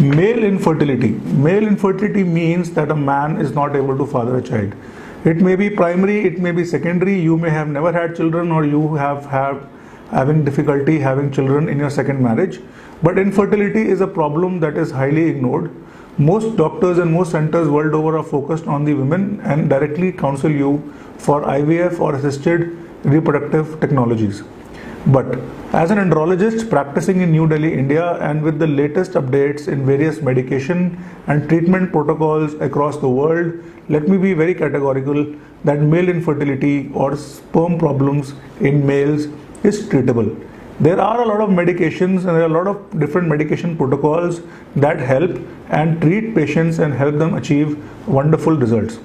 Male infertility. Male infertility means that a man is not able to father a child. It may be primary, it may be secondary. You may have never had children, or you have having difficulty having children in your second marriage. But infertility is a problem that is highly ignored. Most doctors and most centers world over are focused on the women and directly counsel you for IVF or assisted reproductive technologies. But as an andrologist practicing in New Delhi, India, and with the latest updates in various medication and treatment protocols across the world, let me be very categorical that male infertility or sperm problems in males is treatable. There are a lot of medications and there are a lot of different medication protocols that help and treat patients and help them achieve wonderful results.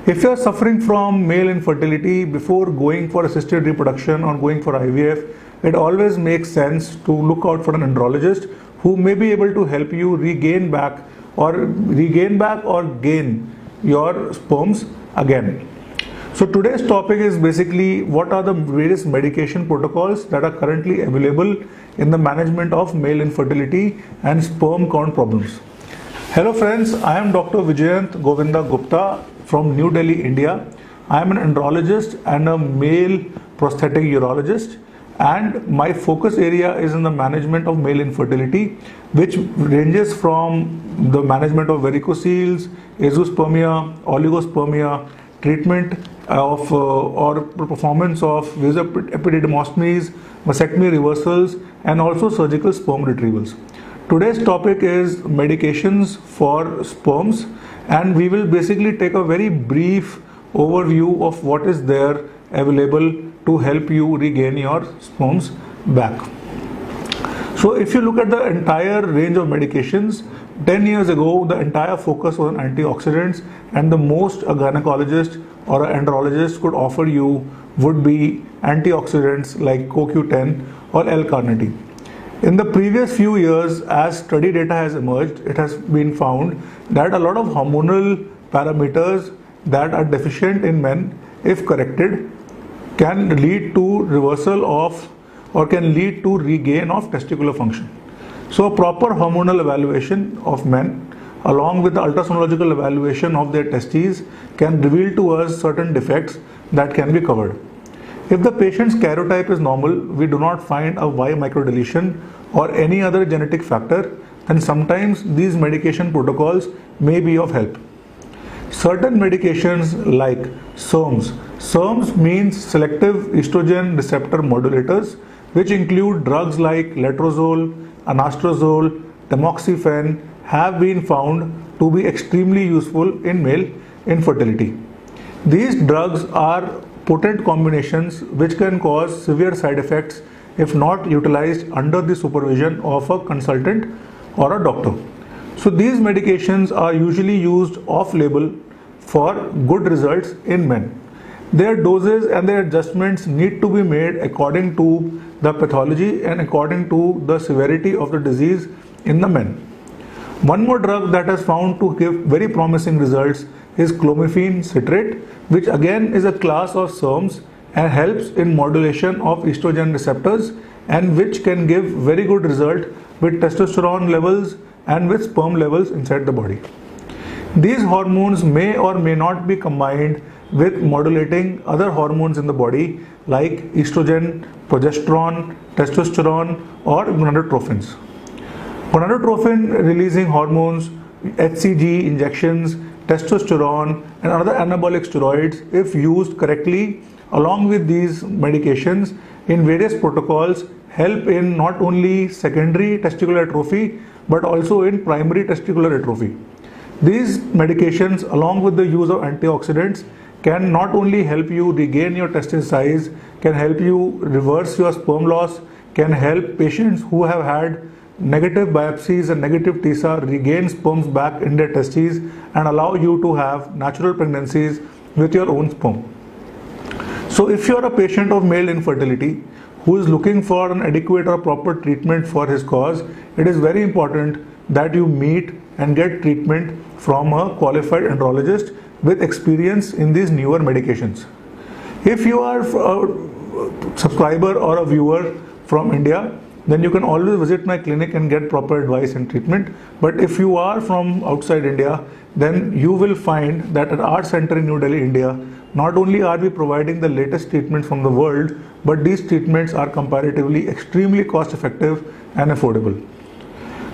If you are suffering from male infertility before going for assisted reproduction or going for IVF, it always makes sense to look out for an andrologist who may be able to help you regain back or gain your sperms again. So today's topic is basically what are the various medication protocols that are currently available in the management of male infertility and sperm count problems. Hello friends, I am Dr. Vijayant Govinda Gupta from New Delhi, India. I am an andrologist and a male prosthetic urologist, and my focus area is in the management of male infertility, which ranges from the management of varicoceles, azoospermia, oligospermia, treatment of or performance of vasoepididymostomies, mastectomy reversals, and also surgical sperm retrievals. Today's topic is medications for sperms, and we will basically take a very brief overview of what is there available to help you regain your sperms back. So if you look at the entire range of medications, 10 years ago the entire focus was on antioxidants, and the most a gynecologist or an andrologist could offer you would be antioxidants like CoQ10 or L-carnitine. In the previous few years, as study data has emerged, it has been found that a lot of hormonal parameters that are deficient in men, if corrected, can lead to reversal of or can lead to regain of testicular function. So a proper hormonal evaluation of men along with the ultrasonological evaluation of their testes can reveal to us certain defects that can be covered. If the patient's karyotype is normal, we do not find a Y microdeletion or any other genetic factor, then sometimes these medication protocols may be of help. Certain medications like SERMs. SERMs means selective estrogen receptor modulators, which include drugs like letrozole, anastrozole, tamoxifen, have been found to be extremely useful in male infertility. These drugs are potent combinations which can cause severe side effects if not utilized under the supervision of a consultant or a doctor. So these medications are usually used off-label for good results in men. Their doses and their adjustments need to be made according to the pathology and according to the severity of the disease in the men. One more drug that has found to give very promising results is clomiphene citrate, which again is a class of SERMs and helps in modulation of estrogen receptors, and which can give very good result with testosterone levels and with sperm levels inside the body. These hormones may or may not be combined with modulating other hormones in the body like estrogen, progesterone, testosterone, or gonadotrophins. Gonadotrophin releasing hormones, HCG injections, testosterone, and other anabolic steroids, if used correctly along with these medications in various protocols, help in not only secondary testicular atrophy but also in primary testicular atrophy. These medications along with the use of antioxidants can not only help you regain your testis size, can help you reverse your sperm loss, can help patients who have had negative biopsies and negative TISA regain sperms back in their testes and allow you to have natural pregnancies with your own sperm. So if you are a patient of male infertility who is looking for an adequate or proper treatment for his cause, it is very important that you meet and get treatment from a qualified andrologist with experience in these newer medications. If you are a subscriber or a viewer from India, then you can always visit my clinic and get proper advice and treatment. But if you are from outside India, then you will find that at our center in New Delhi, India, not only are we providing the latest treatments from the world, but these treatments are comparatively extremely cost effective and affordable.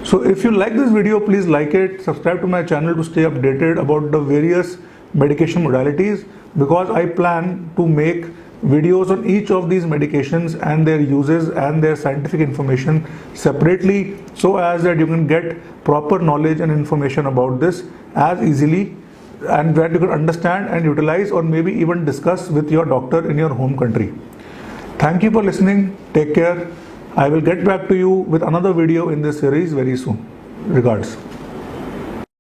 So if you like this video, please like it, subscribe to my channel to stay updated about the various medication modalities, because I plan to make videos on each of these medications and their uses and their scientific information separately, so as that you can get proper knowledge and information about this as easily, and that you can understand and utilize, or maybe even discuss with your doctor in your home country. Thank you for listening. Take care. I will get back to you with another video in this series very soon. Regards.